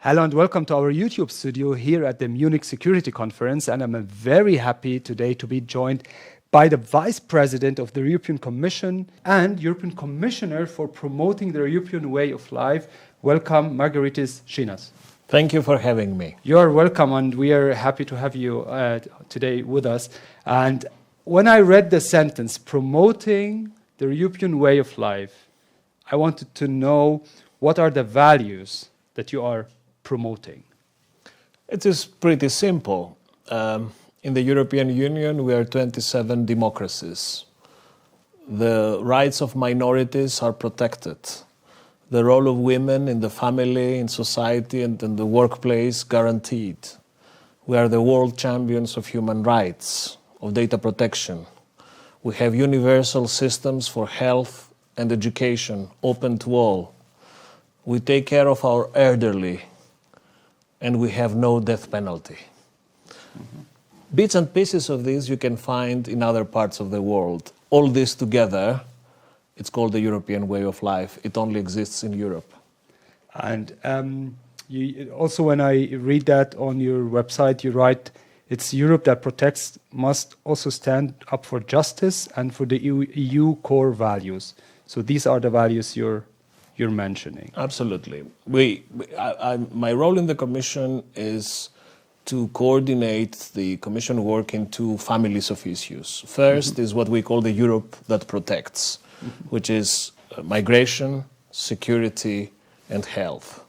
Hello and welcome to our YouTube studio here at the Munich Security Conference. And I'm very happy today to be joined by the Vice President of the European Commission and European Commissioner for promoting the European way of life. Welcome, Margaritis, Schinas. Thank you for having me. You're welcome, and we are happy to have you today with us. And when I read the sentence, promoting the European way of life, I wanted to know what are the values that you are promoting? It is pretty simple. In the European Union, we are 27 democracies. The rights of minorities are protected. The role of women in the family, in society, and in the workplace guaranteed. We are the world champions of human rights, of data protection. We have universal systems for health and education, open to all. We take care of our elderly, and we have no death penalty. Mm-hmm. Bits and pieces of this you can find in other parts of the world. All this together, it's called the European way of life. It only exists in Europe. And also when I read that on your website, you write, it's Europe that protects must also stand up for justice and for the EU core values. So these are the values you're mentioning. Absolutely. My role in the Commission is to coordinate the Commission work in two families of issues. First is what we call the Europe that protects, which is migration, security, and health.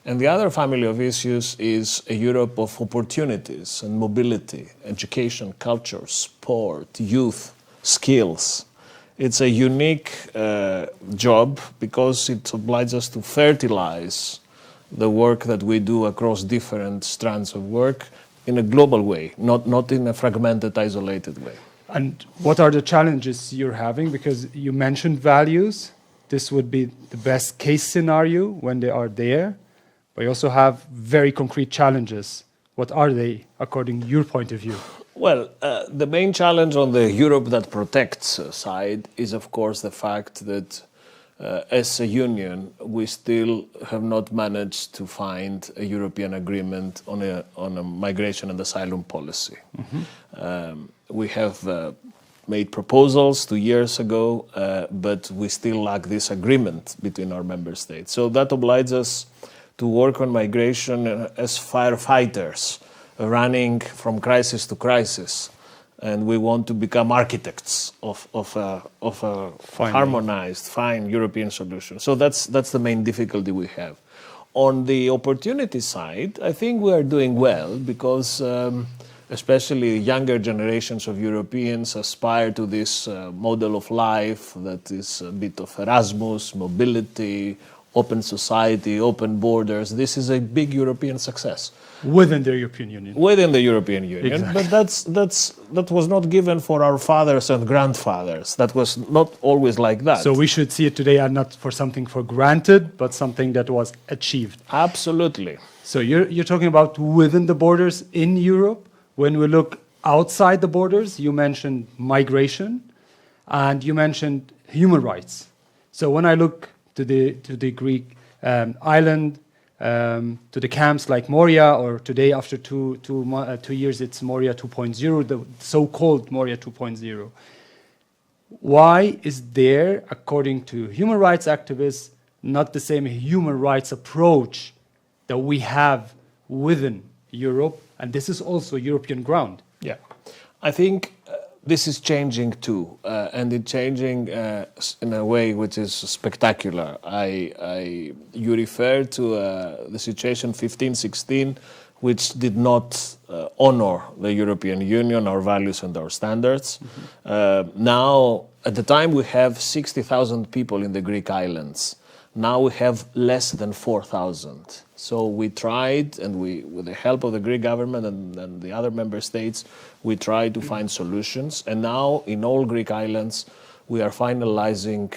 And the other family of issues is a Europe of opportunities and mobility, education, culture, sport, youth, skills. It's a unique job because it obliges us to fertilize the work that we do across different strands of work in a global way, not in a fragmented, isolated way. And what are the challenges you're having? Because you mentioned values. This would be the best case scenario when they are there. But you also have very concrete challenges. What are they, according to your point of view? Well, the main challenge on the Europe that protects side is, of course, the fact that as a union, we still have not managed to find a European agreement on a migration and asylum policy. Mm-hmm. We have made proposals 2 years ago, but we still lack this agreement between our member states. So that obliges us to work on migration as firefighters, running from crisis to crisis, and we want to become architects of a harmonized, fine European solution. So that's the main difficulty we have. On the opportunity side, I think we are doing well because especially younger generations of Europeans aspire to this model of life that is a bit of Erasmus, mobility, open society, open borders. This is a big European success. Within the European Union. Within the European Union. Exactly. But that was not given for our fathers and grandfathers. That was not always like that. So we should see it today as not for something for granted, but something that was achieved. Absolutely. So you're talking about within the borders in Europe. When we look outside the borders, you mentioned migration and you mentioned human rights. So when I look to the Greek island, to the camps like Moria, or today after 2 years it's Moria 2.0, the so-called Moria 2.0. Why is there, according to human rights activists, not the same human rights approach that we have within Europe? And this is also European ground. Yeah, I think this is changing too, and it's changing in a way which is spectacular. You refer to the situation 15-16, which did not honor the European Union, our values and our standards. Mm-hmm. Now, at the time, we have 60,000 people in the Greek islands. Now we have less than 4,000. So we tried, and with the help of the Greek government and the other member states, we tried to find solutions. And now, in all Greek islands, we are finalizing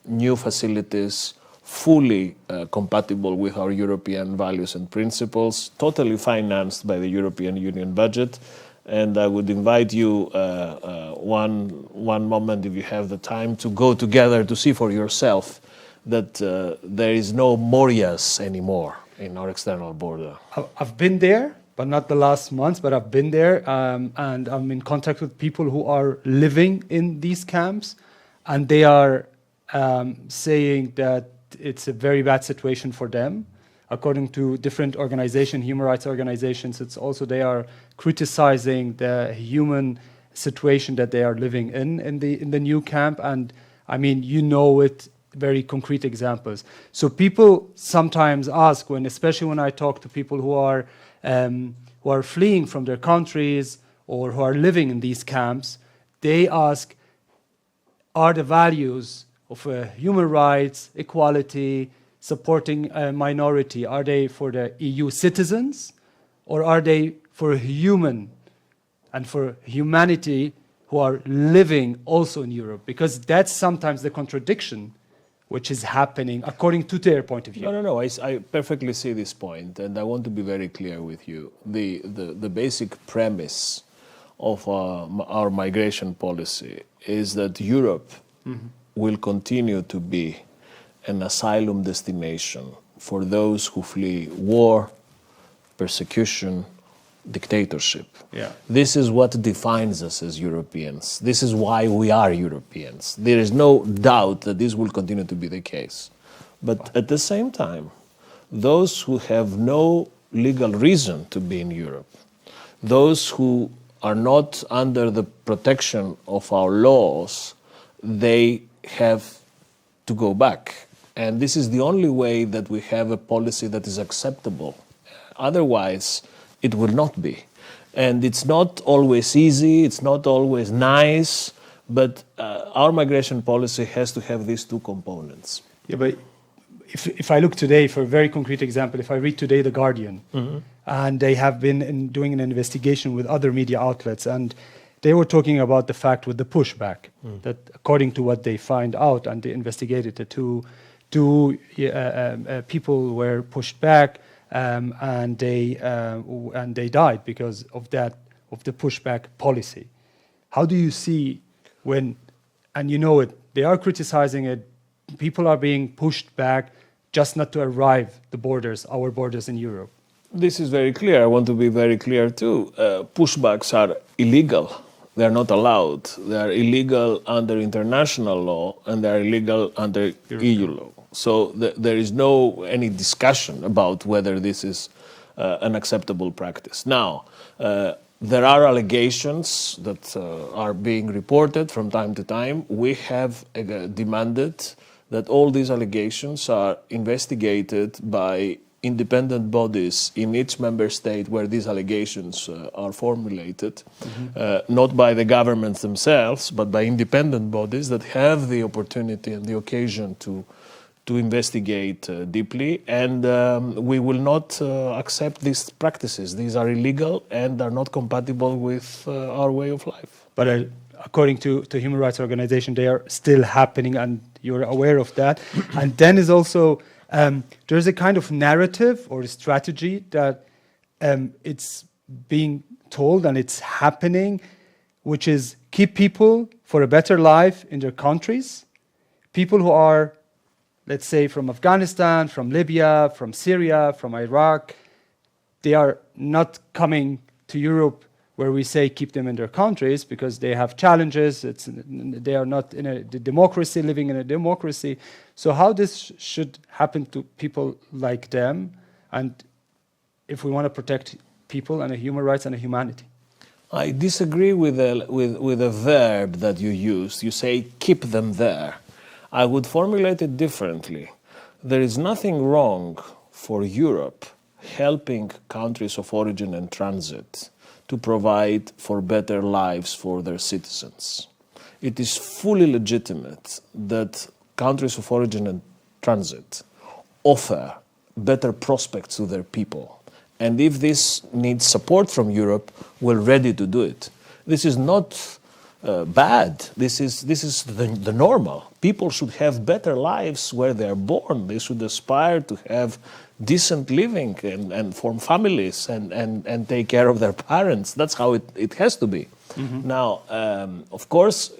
new facilities fully compatible with our European values and principles, totally financed by the European Union budget. And I would invite you one moment, if you have the time, to go together to see for yourself that there is no Morias anymore. in our external border. I've been there, but not the last months, but I've been there, and I'm in contact with people who are living in these camps, and they are saying that it's a very bad situation for them. According to different organizations, human rights organizations, it's also they are criticizing the human situation that they are living in the new camp. And I mean, you know it, very concrete examples. So people sometimes ask, especially when I talk to people who are fleeing from their countries or who are living in these camps, they ask, are the values of human rights, equality, supporting a minority, are they for the EU citizens, or are they for human and for humanity who are living also in Europe? Because that's sometimes the contradiction which is happening according to their point of view. No. I perfectly see this point, and I want to be very clear with you. The basic premise of our migration policy is that Europe will continue to be an asylum destination for those who flee war, persecution, dictatorship. Yeah. This is what defines us as Europeans. This is why we are Europeans. There is no doubt that this will continue to be the case. But at the same time, those who have no legal reason to be in Europe, those who are not under the protection of our laws, they have to go back. And this is the only way that we have a policy that is acceptable. Otherwise, it will not be. And it's not always easy, it's not always nice, but our migration policy has to have these two components. Yeah, but if I look today, for a very concrete example, if I read today The Guardian, and they have been doing an investigation with other media outlets, and they were talking about the fact with the pushback, that according to what they find out, and they investigated the two people were pushed back, and they died because of the pushback policy. How do you see when, and you know it, they are criticizing it, people are being pushed back just not to arrive our borders in Europe? This is very clear. I want to be very clear too. Pushbacks are illegal. They are not allowed. They are illegal under international law, and they are illegal under EU law. So there is no any discussion about whether this is an acceptable practice. Now, there are allegations that are being reported from time to time. We have demanded that all these allegations are investigated by independent bodies in each member state where these allegations are formulated, not by the governments themselves, but by independent bodies that have the opportunity and the occasion to investigate deeply. And we will not accept these practices. These are illegal and are not compatible with our way of life. But according to human rights organizations, they are still happening, and you're aware of that. And then is also, there's a kind of narrative or a strategy that it's being told and it's happening, which is keep people for a better life in their countries. People who are, let's say, from Afghanistan, from Libya, from Syria, from Iraq, they are not coming to Europe where we say keep them in their countries because they have challenges. They are not in a democracy, living in a democracy. So how this should happen to people like them, and if we want to protect people and human rights and humanity? I disagree with a verb that you used. You say keep them there. I would formulate it differently. There is nothing wrong for Europe helping countries of origin and transit to provide for better lives for their citizens. It is fully legitimate that countries of origin and transit offer better prospects to their people. And if this needs support from Europe, we're ready to do it. This is not bad. This is the normal. People should have better lives where they are born. They should aspire to have decent living and form families and take care of their parents. That's how it has to be. Now, of course,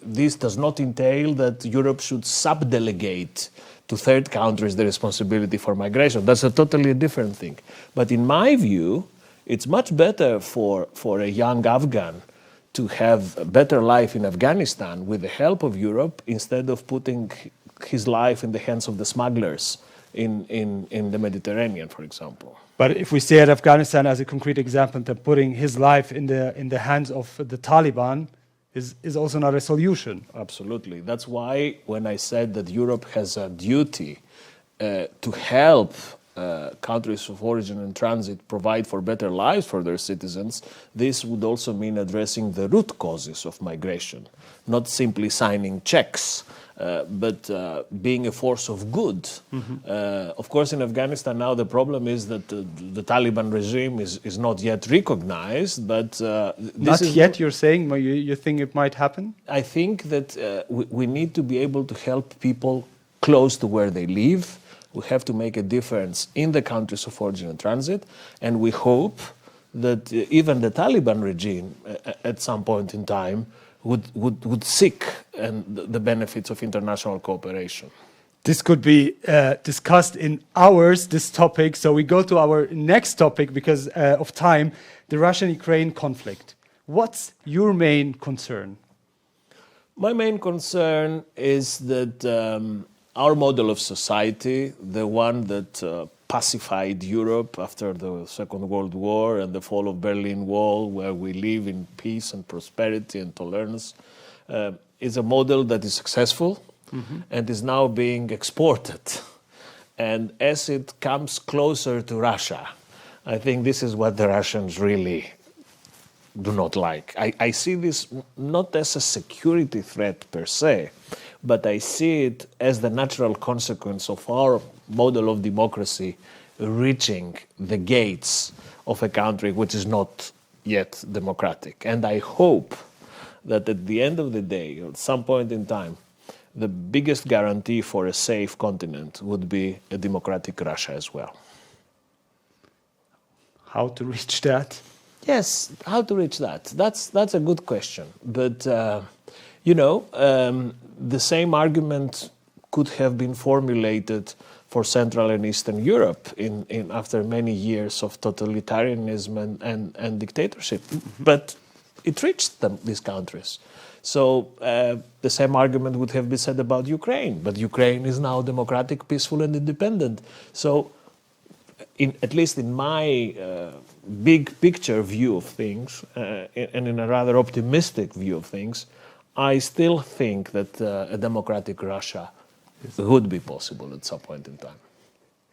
this does not entail that Europe should subdelegate to third countries the responsibility for migration. That's a totally different thing. But in my view, it's much better for a young Afghan to have a better life in Afghanistan with the help of Europe instead of putting his life in the hands of the smugglers in the Mediterranean, for example. But if we stay at Afghanistan as a concrete example, then putting his life in the hands of the Taliban is also not a solution. Absolutely. That's why when I said that Europe has a duty to help countries of origin and transit provide for better lives for their citizens, this would also mean addressing the root causes of migration, not simply signing checks, but being a force of good. Of course, in Afghanistan now the problem is that the Taliban regime is not yet recognized, but Not yet, you're saying? You think it might happen? I think that we need to be able to help people close to where they live. We have to make a difference in the countries of origin and transit, and we hope that even the Taliban regime at some point in time would seek the benefits of international cooperation. This could be discussed in hours, this topic. So we go to our next topic because of time, the Russian-Ukraine conflict. What's your main concern? My main concern is that our model of society, the one that pacified Europe after the Second World War and the fall of Berlin Wall, where we live in peace and prosperity and tolerance, is a model that is successful and is now being exported. And as it comes closer to Russia, I think this is what the Russians really do not like. I see this not as a security threat per se, but I see it as the natural consequence of our model of democracy reaching the gates of a country which is not yet democratic. And I hope that at the end of the day, or at some point in time, the biggest guarantee for a safe continent would be a democratic Russia as well. How to reach that? Yes, how to reach that? That's a good question. But, the same argument could have been formulated for Central and Eastern Europe after many years of totalitarianism and dictatorship. But it reached these countries. So the same argument would have been said about Ukraine. But Ukraine is now democratic, peaceful, and independent. So at least in my big picture view of things, and in a rather optimistic view of things, I still think that a democratic Russia would be possible at some point in time.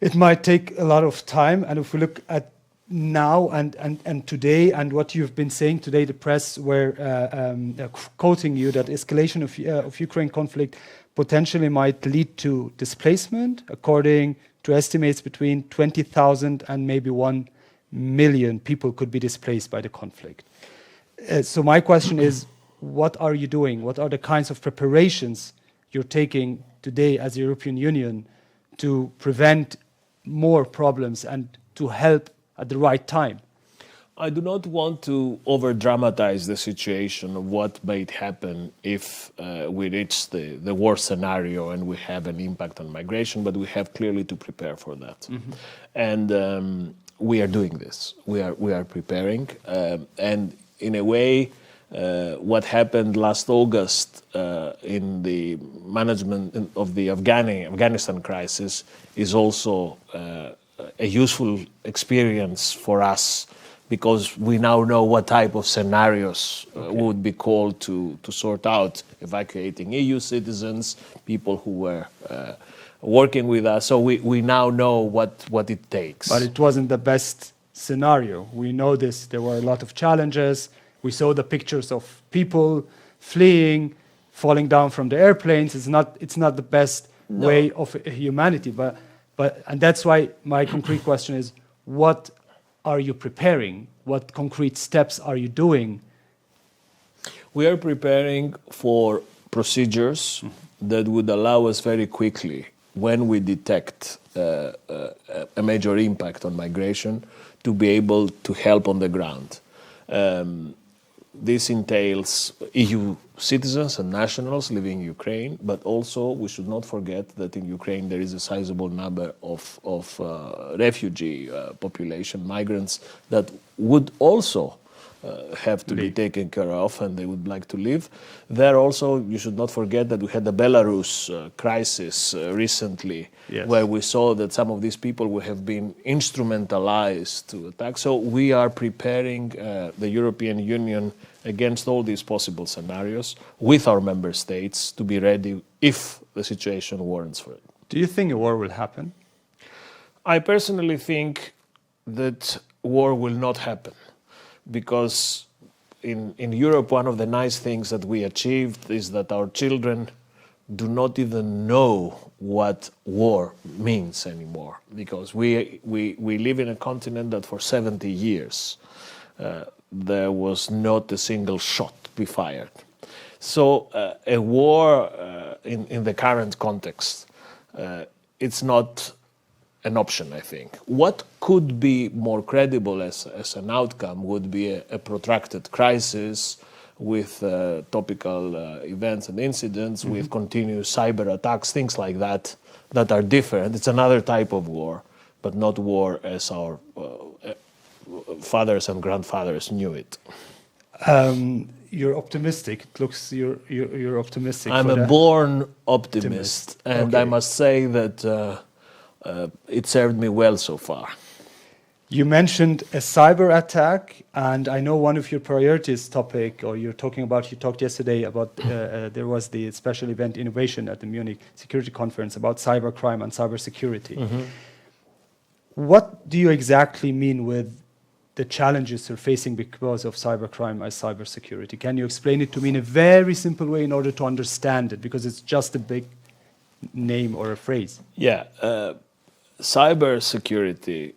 It might take a lot of time, and if we look at now and today and what you've been saying today, the press were quoting you that escalation of Ukraine conflict potentially might lead to displacement, according to estimates between 20,000 and maybe 1 million people could be displaced by the conflict. So my question is, what are you doing? What are the kinds of preparations you're taking today as the European Union to prevent more problems and to help at the right time? I do not want to over-dramatize the situation of what might happen if we reach the worst scenario and we have an impact on migration, but we have clearly to prepare for that. And we are doing this. We are preparing. And in a way, what happened last August in the management of the Afghanistan crisis is also a useful experience for us, because we now know what type of scenarios would be called to sort out evacuating EU citizens, people who were working with us. So we now know what it takes. But it wasn't the best scenario. We know this. There were a lot of challenges. We saw the pictures of people fleeing, falling down from the airplanes. It's not the best way of humanity. But and that's why my concrete question is, what are you preparing? What concrete steps are you doing? We are preparing for procedures that would allow us very quickly, when we detect a major impact on migration, to be able to help on the ground. this entails EU citizens and nationals living in Ukraine, but also we should not forget that in Ukraine there is a sizable number of refugee population, migrants, that would also have to be taken care of, and they would like to live. There also, you should not forget that we had the Belarus crisis recently, Yes. where we saw that some of these people would have been instrumentalized to attack. So we are preparing the European Union against all these possible scenarios with our member states to be ready if the situation warrants for it. Do you think a war will happen? I personally think that war will not happen, because in Europe, one of the nice things that we achieved is that our children do not even know what war means anymore, because we live in a continent that for 70 years there was not a single shot be fired. So a war in the current context, it's not an option, I think. What could be more credible as an outcome would be a protracted crisis with topical events and incidents, with continuous cyber attacks, things like that, that are different. It's another type of war, but not war as our fathers and grandfathers knew it. You're optimistic. It looks you're optimistic. I'm a born optimist, and Okay. I must say that it served me well so far. You mentioned a cyber attack, and I know one of your priorities topic, or you talked yesterday about, there was the special event innovation at the Munich Security Conference about cybercrime and cybersecurity. What do you exactly mean with the challenges you're facing because of cybercrime as cybersecurity? Can you explain it to me in a very simple way in order to understand it? Because it's just a big name or a phrase. Yeah, cybersecurity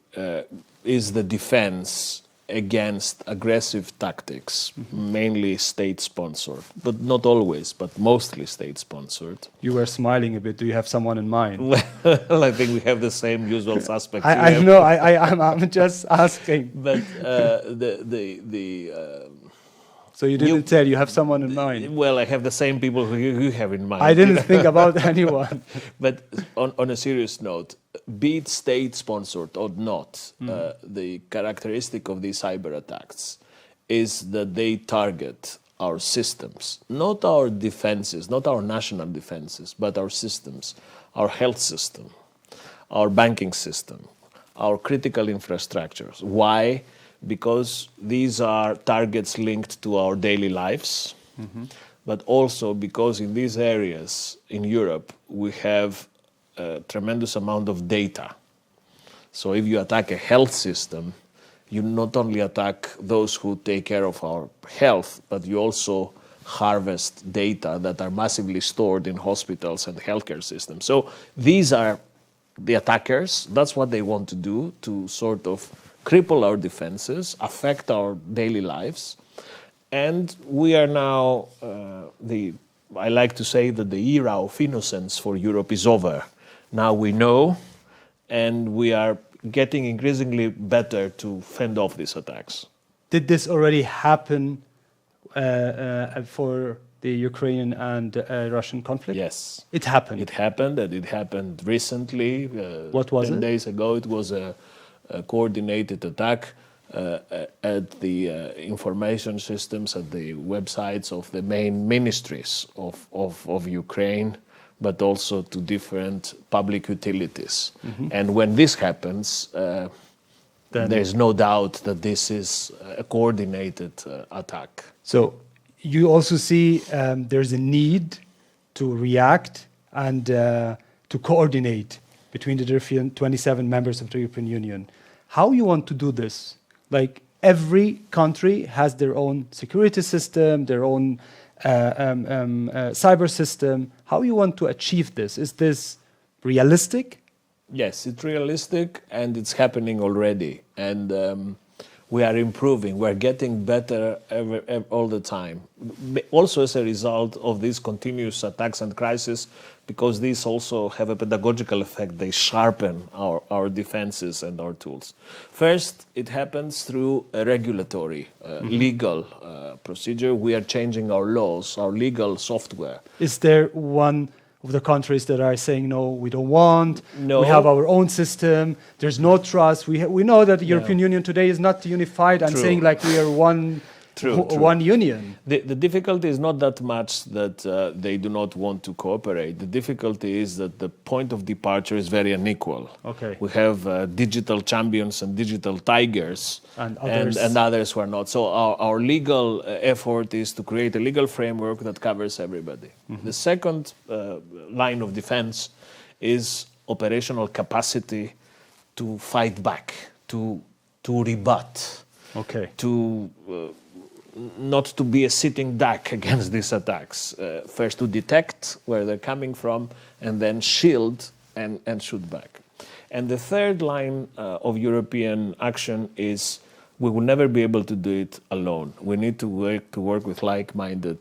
is the defense against aggressive tactics, mainly state-sponsored, but not always, but mostly state-sponsored. You were smiling a bit. Do you have someone in mind? Well, I think we have the same usual suspects. I know. I'm just asking. But So you didn't tell. You have someone in mind. well, I have the same people who you have in mind. I didn't think about anyone. But on a serious note, be it state-sponsored or not, the characteristic of these cyber attacks is that they target our systems, not our defenses, not our national defenses, but our systems, our health system, our banking system, our critical infrastructures. Why? Because these are targets linked to our daily lives, but also because in these areas in Europe we have a tremendous amount of data. So if you attack a health system, you not only attack those who take care of our health, but you also harvest data that are massively stored in hospitals and healthcare systems. So these are the attackers. That's what they want to do, to sort of cripple our defenses, affect our daily lives. And we are now, I like to say that the era of innocence for Europe is over. Now we know, and we are getting increasingly better to fend off these attacks. Did this already happen for the Ukrainian and Russian conflict? Yes. It happened. It happened, and it happened recently. What was 10 it? days ago, it was a coordinated attack at the information systems, at the websites of the main ministries of Ukraine, but also to different public utilities. And when this happens, there's no doubt that this is a coordinated attack. So you also see there's a need to react and to coordinate between the different 27 members of the European Union. How you want to do this? Like every country has their own security system, their own cyber system. How you want to achieve this? Is this realistic? Yes, it's realistic and it's happening already. And we are improving, we're getting better all the time. Also as a result of these continuous attacks and crises, because these also have a pedagogical effect. They sharpen our defenses and our tools. First, it happens through a regulatory, legal procedure. We are changing our laws, our legal software. Is there one of the countries that are saying, no, we don't want, No. we have our own system, there's no trust? We know that the European Union today is not unified and True. saying like we are one union. The difficulty is not that much that they do not want to cooperate. The difficulty is that the point of departure is very unequal. Okay. We have digital champions and digital tigers And others who are not. So our legal effort is to create a legal framework that covers everybody. The second line of defense is operational capacity to fight back, to rebut, to not to be a sitting duck against these attacks. First to detect where they're coming from and then shield and shoot back. And the third line of European action is we will never be able to do it alone. We need to work with like-minded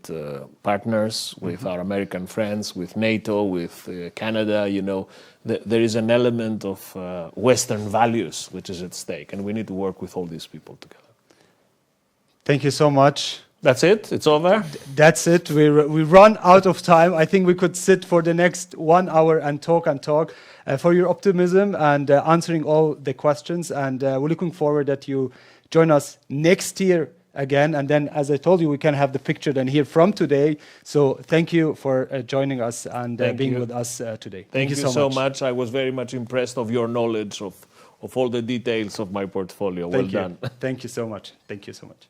partners, with our American friends, with NATO, with Canada. You know, there is an element of Western values which is at stake, and we need to work with all these people together. Thank you so much. That's it? It's over? That's it. We run out of time. I think we could sit for the next 1 hour and talk for your optimism and answering all the questions. And we're looking forward that you join us next year again. And then, as I told you, we can have the picture then here from today. So thank you for joining us and being with us today. Thank you so much. I was very much impressed of your knowledge of all the details of my portfolio. Well done. Thank you so much. Thank you so much.